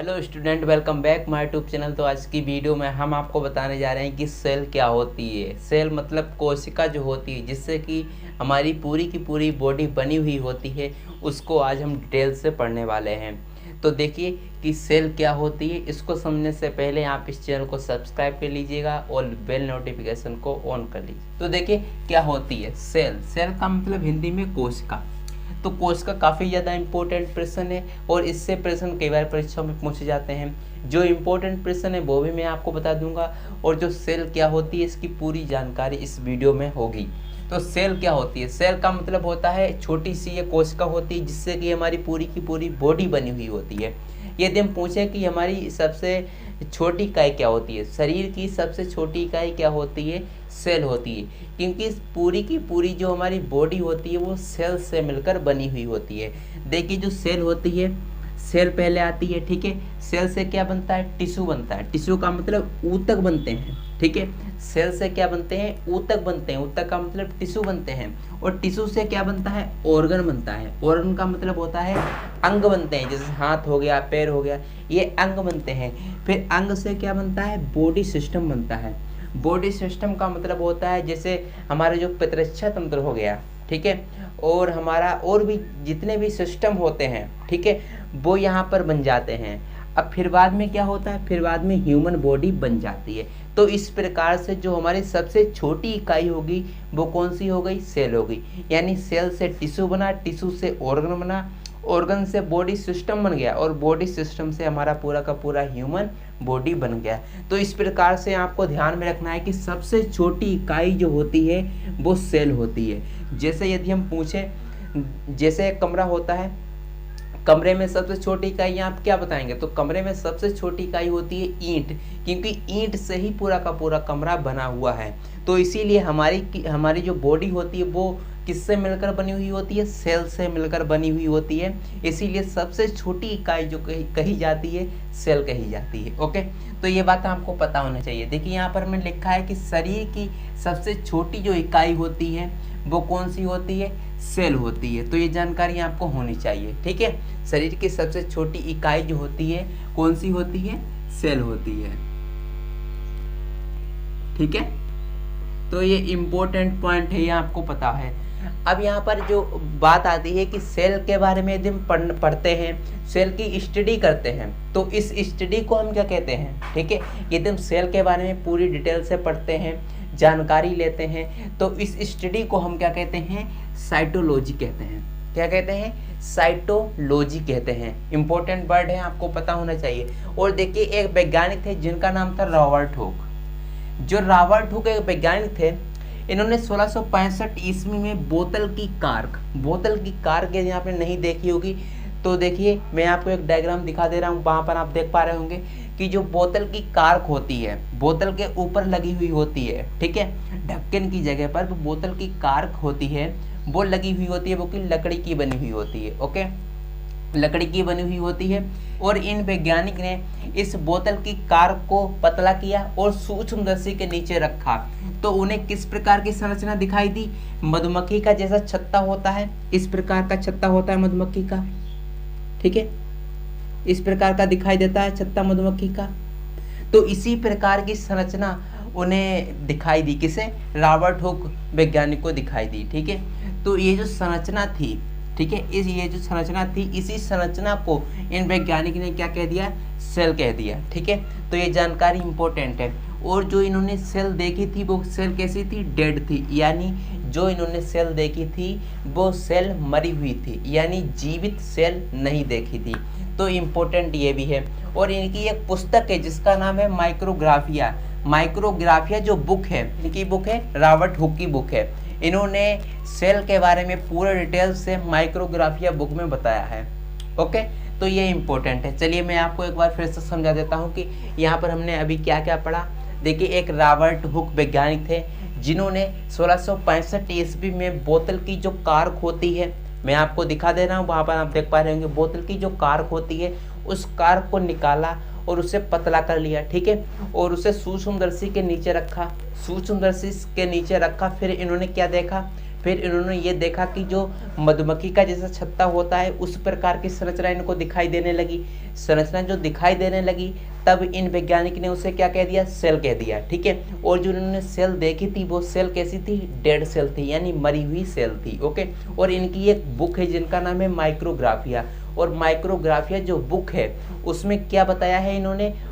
Hello student, welcome back my YouTube channel. तो आज की वीडियो में हम आपको बताने जा रहे हैं कि सेल क्या होती है। सेल मतलब कोशिका जो होती है, जिससे कि हमारी पूरी की पूरी बॉडी बनी हुई होती है, उसको आज हम डिटेल से पढ़ने वाले हैं। तो देखिए कि सेल क्या होती है। इसको समझने से पहले आप इस चैनल को सब्सक्राइब कर लीजिएगा और बेल नोटिफिकेशन को ऑन कर लीजिए। तो देखिए क्या होती है सेल। सेल का मतलब हिंदी में कोशिका। तो कोशिका काफ़ी ज़्यादा इंपॉर्टेंट प्रश्न है और इससे प्रश्न कई बार परीक्षाओं में पूछे जाते हैं। जो इम्पोर्टेंट प्रश्न है वो भी मैं आपको बता दूंगा और जो सेल क्या होती है इसकी पूरी जानकारी इस वीडियो में होगी। तो सेल क्या होती है? सेल का मतलब होता है छोटी सी ये कोशिका होती है जिससे कि हमारी पूरी की पूरी बॉडी बनी हुई होती है। यदि हम पूछें कि हमारी सबसे छोटी इकाई क्या होती है, शरीर की सबसे छोटी इकाई क्या होती है? सेल होती है, क्योंकि पूरी की पूरी जो हमारी बॉडी होती है वो सेल से मिलकर बनी हुई होती है। देखिए जो सेल होती है, सेल पहले आती है, ठीक है। सेल से क्या बनता है? टिश्यू बनता है। टिश्यू का मतलब ऊतक बनते हैं, ठीक है। सेल से क्या बनते हैं? ऊतक बनते हैं। ऊतक का मतलब टिश्यू बनते हैं। और टिश्यू से क्या बनता है? ऑर्गन बनता है। ऑर्गन का मतलब होता है अंग बनते हैं, जैसे हाथ हो गया, पैर हो गया, ये अंग बनते हैं। फिर अंग से क्या बनता है? बॉडी सिस्टम बनता है। बॉडी सिस्टम का मतलब होता है जैसे हमारे जो प्रतिरक्षा तंत्र हो गया, ठीक है, और हमारा और भी जितने भी सिस्टम होते हैं, ठीक है, वो यहाँ पर बन जाते हैं। अब फिर बाद में क्या होता है? फिर बाद में ह्यूमन बॉडी बन जाती है। तो इस प्रकार से जो हमारी सबसे छोटी इकाई होगी वो कौन सी हो गई? सेल हो गई। यानी सेल से टिश्यू बना, टिश्यू से ऑर्गन बना, ऑर्गन से बॉडी सिस्टम बन गया और बॉडी सिस्टम से हमारा पूरा का पूरा ह्यूमन बॉडी बन गया। तो इस प्रकार से आपको ध्यान में रखना है कि सबसे छोटी इकाई जो होती है वो सेल होती है। जैसे यदि हम पूछें, जैसे एक कमरा होता है, कमरे में सबसे छोटी इकाई आप क्या बताएंगे? तो कमरे में सबसे छोटी इकाई होती है ईंट, क्योंकि ईंट से ही पूरा का पूरा कमरा बना हुआ है। तो इसीलिए हमारी जो बॉडी होती है वो किससे मिलकर बनी हुई होती है? सेल से मिलकर बनी हुई होती है। इसीलिए सबसे छोटी इकाई जो कही जाती है सेल कही जाती है। ओके, तो ये बात आपको पता होना चाहिए। देखिए यहाँ पर मैंने लिखा है कि शरीर की सबसे छोटी जो इकाई होती है वो कौन सी होती है? सेल होती है। तो ये जानकारी आपको होनी चाहिए, ठीक है। शरीर की सबसे छोटी इकाई जो होती है कौन सी होती है? सेल होती है, ठीक है। तो ये इम्पोर्टेंट पॉइंट है, ये आपको पता है। अब यहाँ पर जो बात आती है कि सेल के बारे में यदि हम पढ़ते हैं, सेल की स्टडी करते हैं, तो इस स्टडी को हम क्या कहते हैं? ठीक है, यदि हम सेल के बारे में पूरी डिटेल से पढ़ते हैं, जानकारी लेते हैं, तो इस स्टडी को हम क्या कहते हैं? साइटोलॉजी कहते हैं। क्या कहते हैं? साइटोलॉजी कहते हैं। इंपॉर्टेंट वर्ड है, आपको पता होना चाहिए। और देखिए एक वैज्ञानिक थे जिनका नाम था रॉबर्ट हुक। जो रॉबर्ट हुक एक वैज्ञानिक थे, इन्होंने 1665 ईस्वी में बोतल की कार्क यदि आपने नहीं देखी होगी तो देखिए मैं आपको एक डायग्राम दिखा दे रहा हूँ, वहाँ पर आप देख पा रहे होंगे कि जो बोतल की कार्क होती है बोतल के ऊपर लगी हुई होती है, ठीक है, ढक्कन की जगह पर वो बोतल की कार्क होती है, वो लगी हुई होती है, वो कि लकड़ी की बनी हुई होती है। ओके, लकड़ी की बनी हुई होती है। और इन वैज्ञानिक ने इस बोतल की कार्क को पतला किया और सूक्ष्मदर्शी के नीचे रखा, तो उन्हें किस प्रकार की संरचना दिखाई दी? मधुमक्खी का जैसा छत्ता होता है, इस प्रकार का छत्ता होता है मधुमक्खी का, ठीक है, इस प्रकार का दिखाई देता है छत्ता मधुमक्खी का। तो इसी प्रकार की संरचना उन्हें दिखाई दी, किसे? रॉबर्ट हुक वैज्ञानिक को दिखाई दी, ठीक है। तो ये जो संरचना थी, ठीक है, ये जो संरचना थी, इसी संरचना को इन वैज्ञानिक ने क्या कह दिया? सेल कह दिया, ठीक है। तो ये जानकारी इंपॉर्टेंट है। और जो इन्होंने सेल देखी थी वो सेल कैसी थी? डेड थी। यानी जो इन्होंने सेल देखी थी वो सेल मरी हुई थी, यानी जीवित सेल नहीं देखी थी। तो इम्पोर्टेंट ये भी है। और इनकी एक पुस्तक है जिसका नाम है माइक्रोग्राफिया जो बुक है, इनकी बुक है, रॉबर्ट हुक की बुक है। इन्होंने सेल के बारे में पूरे डिटेल से माइक्रोग्राफिया बुक में बताया है। ओके, तो ये इम्पोर्टेंट है। चलिए मैं आपको एक बार फिर से समझा देता हूँ कि यहाँ पर हमने अभी क्या क्या पढ़ा। देखिए एक रॉबर्ट हुक वैज्ञानिक थे जिन्होंने 1665 ईस्वी में बोतल की जो कार्क होती है, मैं आपको दिखा दे रहा हूँ, वहाँ पर आप देख पा रहे होंगे, बोतल की जो कार्क होती है उस कार्क को निकाला और उसे पतला कर लिया, ठीक है, और उसे सूक्ष्मदर्शी के नीचे रखा। फिर इन्होंने क्या देखा? फिर इन्होंने ये देखा कि जो मधुमक्खी का जैसा छत्ता होता है उस प्रकार की संरचना इनको दिखाई देने लगी। संरचना जो दिखाई देने लगी तब इन वैज्ञानिक ने उसे क्या कह दिया, सेल कह दिया, ठीक है। और जो इन्होंने सेल देखी थी वो सेल कैसी थी, डेड सेल थी, यानी मरी हुई सेल थी, ओके। और इनकी एक बुक है जिनका नाम है माइक्रोग्राफिया। और माइक्रोग्राफिया जो बुक है उसमें क्या बताया है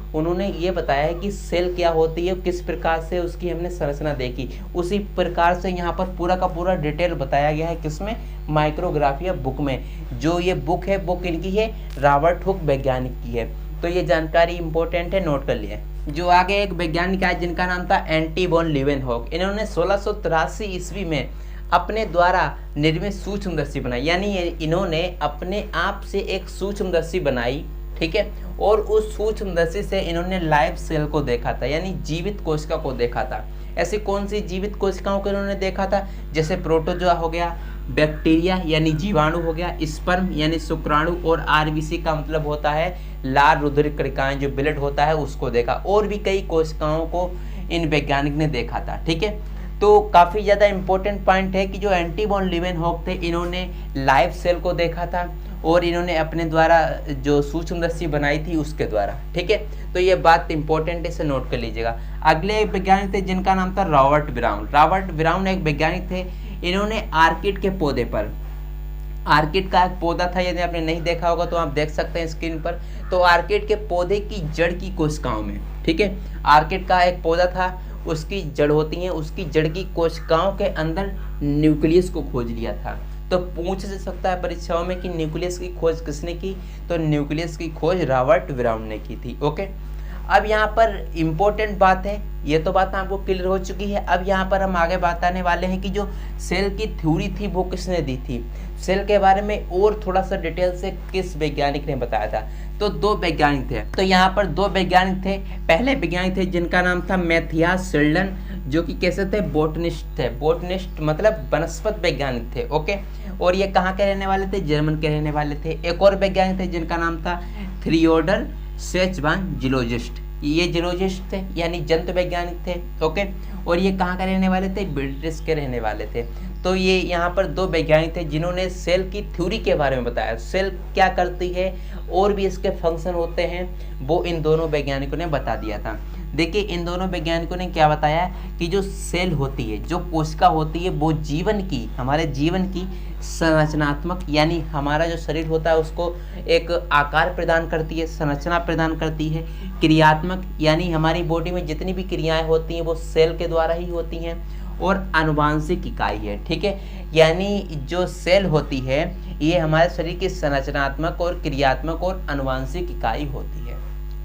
उन्होंने ये बताया है कि सेल क्या होती है, किस प्रकार से उसकी हमने संरचना देखी, उसी प्रकार से यहाँ पर पूरा का पूरा डिटेल बताया गया है किसमें, माइक्रोग्राफिया बुक में। जो ये बुक है बुक इनकी है रॉबर्ट हुक वैज्ञानिक की है। तो ये जानकारी इंपॉर्टेंट है, नोट कर लिए। जो आगे एक वैज्ञानिक है जिनका नाम था एंटी वॉन लीवेनहॉक। इन्होंने 1683 ईस्वी में अपने द्वारा निर्मित सूक्ष्मदर्शी बनाई, यानी इन्होंने अपने आप से एक सूक्ष्मदर्शी बनाई, ठीक है। और उस सूक्ष्मदर्शी से इन्होंने लाइव सेल को देखा था, यानी जीवित कोशिका को देखा था। ऐसी कौन सी जीवित कोशिकाओं को इन्होंने देखा था, जैसे प्रोटोजोआ हो गया, बैक्टीरिया यानी जीवाणु हो गया, स्पर्म यानी शुक्राणु, और आरबीसी का मतलब होता है लाल रुधिर कणिकाएं, जो ब्लड होता है उसको देखा। और भी कई कोशिकाओं को इन वैज्ञानिक ने देखा था, ठीक है। तो काफ़ी ज़्यादा इंपॉर्टेंट पॉइंट है कि जो एंटी वॉन लीवेनहॉक थे इन्होंने लाइव सेल को देखा था और इन्होंने अपने द्वारा जो सूक्ष्मदर्शी बनाई थी उसके द्वारा, ठीक है। तो ये बात इंपॉर्टेंट है, इसे नोट कर लीजिएगा। अगले एक वैज्ञानिक थे जिनका नाम था रॉबर्ट ब्राउन। रॉबर्ट ब्राउन एक वैज्ञानिक थे, इन्होंने आर्किड के पौधे पर, आर्किड का एक पौधा था, यदि आपने नहीं देखा होगा तो आप देख सकते हैं स्क्रीन पर। तो आर्किड के पौधे की जड़ की कोशिकाओं में, ठीक है, आर्किड का एक पौधा था, उसकी जड़ होती है, उसकी जड़ की कोशिकाओं के अंदर न्यूक्लियस को खोज लिया था। तो पूछ जा सकता है परीक्षाओं में कि न्यूक्लियस की खोज किसने की, तो न्यूक्लियस की खोज रॉबर्ट ब्राउन ने की थी, ओके। अब यहाँ पर इम्पोर्टेंट बात है, ये तो बात आपको क्लियर हो चुकी है। अब यहाँ पर हम आगे बताने वाले हैं कि जो सेल की थ्योरी थी वो किसने दी थी, सेल के बारे में और थोड़ा सा डिटेल से किस वैज्ञानिक ने बताया था। तो दो वैज्ञानिक थे, तो यहाँ पर दो वैज्ञानिक थे। पहले वैज्ञानिक थे जिनका नाम था मैथियास शिल्डन, जो कि कैसे थे, बोटनिस्ट थे। बोटनिस्ट मतलब वनस्पत वैज्ञानिक थे, ओके। और ये कहाँ के रहने वाले थे, जर्मन के रहने वाले थे। एक और वैज्ञानिक थे जिनका नाम था थियोडर शेचबान, जियोलॉजिस्ट। ये जियोलॉजिस्ट थे यानी जंतु वैज्ञानिक थे, ओके। और ये कहाँ के रहने वाले थे, ब्रिटिश के रहने वाले थे। तो ये यहाँ पर दो वैज्ञानिक थे जिन्होंने सेल की थ्योरी के बारे में बताया, सेल क्या करती है और भी इसके फंक्शन होते हैं, वो इन दोनों वैज्ञानिकों ने बता दिया था। देखिए इन दोनों वैज्ञानिकों ने क्या बताया कि जो सेल होती है, जो कोशिका होती है, वो जीवन की, हमारे जीवन की संरचनात्मक, यानी हमारा जो शरीर होता है उसको एक आकार प्रदान करती है, संरचना प्रदान करती है। क्रियात्मक यानी हमारी बॉडी में जितनी भी क्रियाएं होती हैं वो सेल के द्वारा ही होती हैं। और आनुवांशिक इकाई है, ठीक है, यानी जो सेल होती है ये हमारे शरीर की संरचनात्मक और क्रियात्मक और आनुवांशिक इकाई होती है,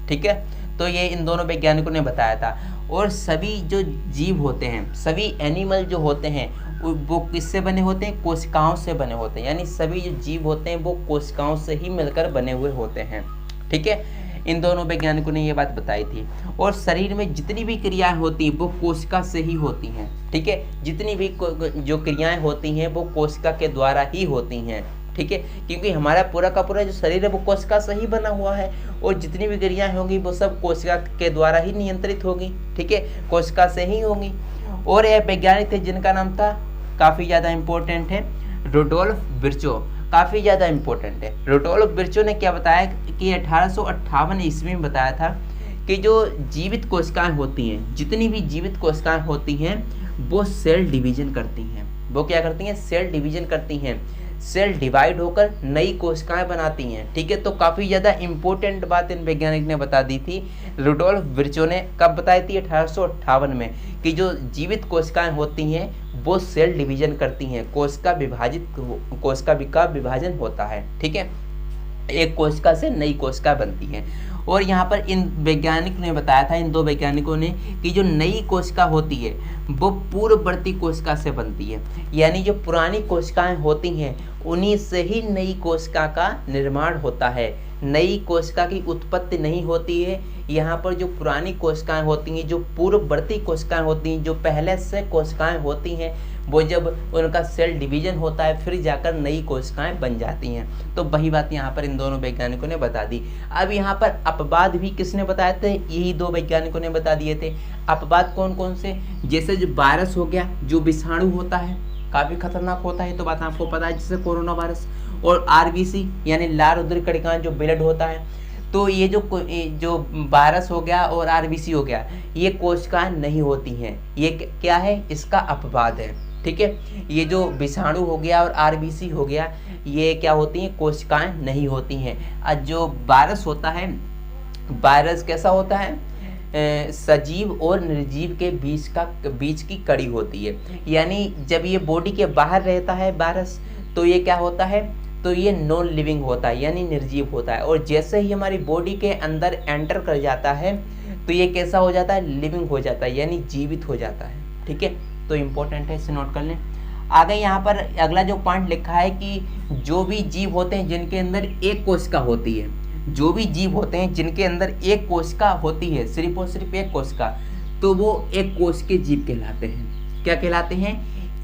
ठीक है। तो ये इन दोनों वैज्ञानिकों ने बताया था। और सभी जो जीव होते हैं, सभी एनिमल जो होते हैं वो किससे बने होते हैं, कोशिकाओं से बने होते हैं, यानी सभी जो जीव होते हैं वो कोशिकाओं से ही मिलकर बने हुए होते हैं, ठीक है। इन दोनों वैज्ञानिकों ने ये बात बताई थी। और शरीर में जितनी भी क्रियाएं होती हैं वो कोशिका से ही होती हैं, ठीक है। जितनी भी जो क्रियाएं होती हैं वो कोशिका के द्वारा ही होती हैं, ठीक है, क्योंकि हमारा पूरा का पूरा जो शरीर है वो कोशिका से ही बना हुआ है। और जितनी भी क्रियाएं होंगी वो सब कोशिका के द्वारा ही नियंत्रित होगी, ठीक है, कोशिका से ही होंगी। और यह वैज्ञानिक थे जिनका नाम था, काफ़ी ज़्यादा इम्पोर्टेंट है, रुडोल्फ विर्चो, काफ़ी ज़्यादा इम्पोर्टेंट है। रुडोल्फ विर्चो ने क्या बताया कि 1858 ईस्वी में बताया था कि जो जीवित कोशिकाएं होती हैं, जितनी भी जीवित कोशिकाएं होती हैं वो सेल डिवीजन करती हैं। वो क्या करती हैं, सेल डिवीजन करती हैं, सेल डिवाइड होकर नई कोशिकाएं बनाती हैं, ठीक है। तो काफ़ी ज़्यादा इम्पोर्टेंट बात इन वैज्ञानिक ने बता दी थी। रुडोल्फ विर्चो ने कब बताई थी, 1858 में, कि जो जीवित कोशिकाएं होती हैं वो सेल डिवीजन करती हैं, कोशिका का विभाजन होता है, ठीक है, एक कोशिका से नई कोशिका बनती है। और यहाँ पर इन वैज्ञानिक ने बताया था, इन दो वैज्ञानिकों ने, कि जो नई कोशिका होती है वो पूर्ववर्ती कोशिका से बनती है, यानी जो पुरानी कोशिकाएं होती हैं उन्हीं से ही नई कोशिका का निर्माण होता है। नई कोशिका की उत्पत्ति नहीं होती है। यहाँ पर जो पुरानी कोशिकाएं होती हैं, जो पूर्ववर्ती कोशिकाएं होती हैं, जो पहले से कोशिकाएं होती हैं, वो जब उनका सेल डिवीजन होता है फिर जाकर नई कोशिकाएं बन जाती हैं। तो वही बात यहाँ पर इन दोनों वैज्ञानिकों ने बता दी। अब यहाँ पर अपवाद भी किसने बताए थे, यही दो वैज्ञानिकों ने बता दिए थे। अपवाद कौन कौन से, जैसे जो वायरस हो गया, जो विषाणु होता है, काफ़ी खतरनाक होता है, तो बात आपको पता है, जैसे कोरोना वायरस। और आरबीसी यानी लाल रुधिर कणिकाएं, जो ब्लड होता है, तो ये जो वायरस हो गया और आरबीसी हो गया, ये कोशिकाएं नहीं होती हैं, ये क्या है, इसका अपवाद है। ठीक है, ये जो विषाणु हो गया और आरबीसी हो गया, ये क्या होती हैं, कोशिकाएं नहीं होती हैं। और जो वायरस होता है, वायरस कैसा होता है, सजीव और निर्जीव के बीच की कड़ी होती है। यानी जब ये बॉडी के बाहर रहता है वायरस, तो ये क्या होता है, तो ये नॉन लिविंग होता है, यानी निर्जीव होता है। और जैसे ही हमारी बॉडी के अंदर एंटर कर जाता है, तो ये कैसा हो जाता है, लिविंग हो जाता है, यानी जीवित हो जाता है। ठीक है, तो इम्पोर्टेंट है, इसे नोट कर लें। आगे यहाँ पर अगला जो पॉइंट लिखा है कि जो भी जीव होते हैं जिनके अंदर एक कोशिका होती है, जो भी जीव होते हैं जिनके अंदर एक कोशिका होती है, सिर्फ और सिर्फ एक कोशिका, तो वो एक कोश के जीव कहलाते हैं। क्या कहलाते हैं,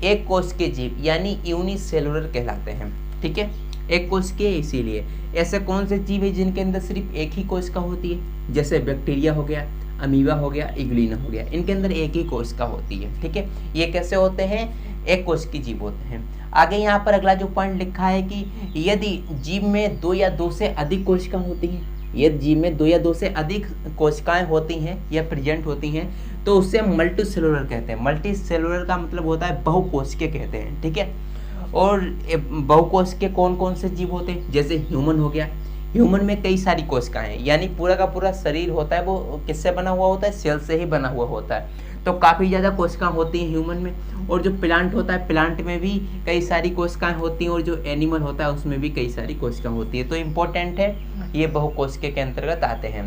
एक कोश के जीव, यानी यूनिसेलुलर कहलाते हैं। ठीक है, एक कोश के, इसीलिए ऐसे कौन से जीव है जिनके अंदर सिर्फ एक ही कोशिका होती है, जैसे बैक्टीरिया हो गया, अमीबा हो गया, इग्लिना हो गया, इनके अंदर एक ही कोशिका होती है। ठीक है, ये कैसे होते हैं, एक कोश के जीव होते हैं। आगे यहाँ पर अगला जो पॉइंट लिखा है कि यदि जीव में 2 या 2 से अधिक कोशिका होती हैं, यदि जीव में 2 या 2 से अधिक कोशिकाएं होती हैं या प्रेजेंट होती हैं, तो उससे मल्टी सेलुलर कहते हैं। मल्टी सेलुलर का मतलब होता है बहुकोशिकीय कहते हैं। ठीक है, और बहुकोशिकीय कौन कौन से जीव होते हैं, जैसे ह्यूमन हो गया, ह्यूमन में कई सारी कोशिकाएं, यानी पूरा का पूरा शरीर होता है वो किससे बना हुआ होता है, सेल से ही बना हुआ होता है, तो काफ़ी ज़्यादा कोशिकाएं होती हैं ह्यूमन में। और जो प्लांट होता है, प्लांट में भी कई सारी कोशिकाएं होती हैं, और जो एनिमल होता है उसमें भी कई सारी कोशिकाएं होती है। तो इम्पोर्टेंट है, ये बहुकोशिकीय के अंतर्गत आते हैं।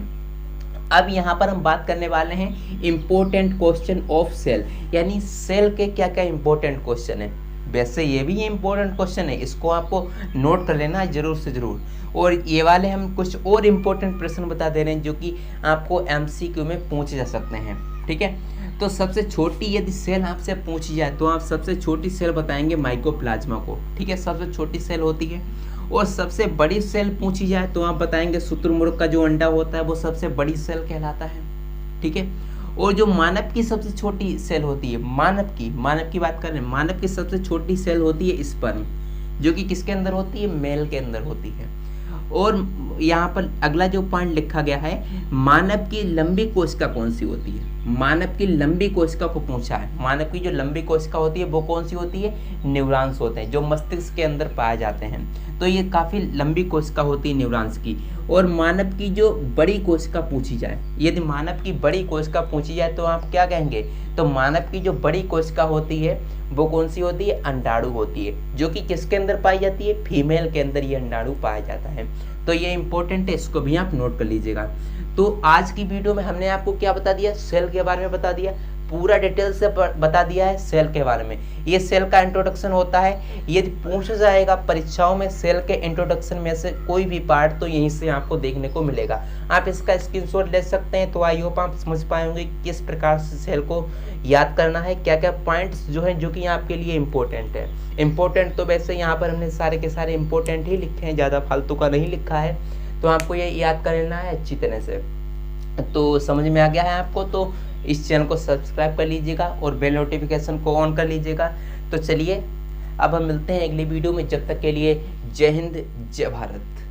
अब यहाँ पर हम बात करने वाले हैं इम्पोर्टेंट क्वेश्चन ऑफ सेल, यानी सेल के क्या क्या इम्पोर्टेंट क्वेश्चन है। वैसे ये भी इम्पोर्टेंट क्वेश्चन है, इसको आपको नोट कर लेना है जरूर से जरूर। और ये वाले हम कुछ और इम्पोर्टेंट प्रश्न बता दे रहे हैं जो कि आपको एमसीक्यू में पूछे जा सकते हैं। ठीक है, तो सबसे छोटी यदि सेल आपसे पूछी जाए तो आप सबसे छोटी सेल बताएंगे माइकोप्लाज्मा को। ठीक है, सबसे छोटी सेल होती है। और सबसे बड़ी सेल पूछी जाए तो आप बताएंगे शुतुरमुर्ग का जो अंडा होता है वो सबसे बड़ी सेल कहलाता है। ठीक है, और जो मानव की सबसे छोटी सेल होती है, मानव की बात कर रहे हैं, मानव की सबसे छोटी सेल होती है स्पर्म, जो कि किसके अंदर होती है, मेल के अंदर होती है। और यहाँ पर अगला जो पॉइंट लिखा गया है, मानव की लंबी कोशिका कौन सी होती है, मानव की लंबी कोशिका को पूछा है। मानव की जो लंबी कोशिका होती है वो कौन सी होती है, न्यूरॉन्स होते हैं, जो मस्तिष्क के अंदर पाए जाते हैं। तो ये काफ़ी लंबी कोशिका होती है न्यूरॉन्स की। और मानव की जो बड़ी कोशिका पूछी जाए, यदि मानव की बड़ी कोशिका पूछी जाए तो आप क्या कहेंगे, तो मानव की जो बड़ी कोशिका होती है वो कौन सी होती है, अंडाणु होती है, जो कि किसके अंदर पाई जाती है, फीमेल के अंदर ये अंडाणु पाया जाता है। तो ये इंपॉर्टेंट है, इसको भी आप नोट कर लीजिएगा। तो आज की वीडियो में हमने आपको क्या बता दिया, सेल के बारे में बता दिया, पूरा डिटेल से बता दिया है सेल के बारे में। ये सेल का इंट्रोडक्शन होता है, यदि पूछा जाएगा परीक्षाओं में सेल के इंट्रोडक्शन में से कोई भी पार्ट, तो यहीं से आपको देखने को मिलेगा। आप इसका स्क्रीनशॉट ले सकते हैं। तो आई होप आप समझ पाएंगे किस प्रकार से सेल को याद करना है, क्या क्या पॉइंट्स जो हैं जो कि आपके लिए इम्पोर्टेंट है। इम्पोर्टेंट तो वैसे यहाँ पर हमने सारे के सारे इम्पोर्टेंट ही लिखे हैं, ज़्यादा फालतू का नहीं लिखा है। तो आपको ये याद कर लेना है अच्छी तरह से। तो समझ में आ गया है आपको, तो इस चैनल को सब्सक्राइब कर लीजिएगा और बेल नोटिफिकेशन को ऑन कर लीजिएगा। तो चलिए अब हम मिलते हैं अगली वीडियो में, जब तक के लिए जय हिंद जय भारत।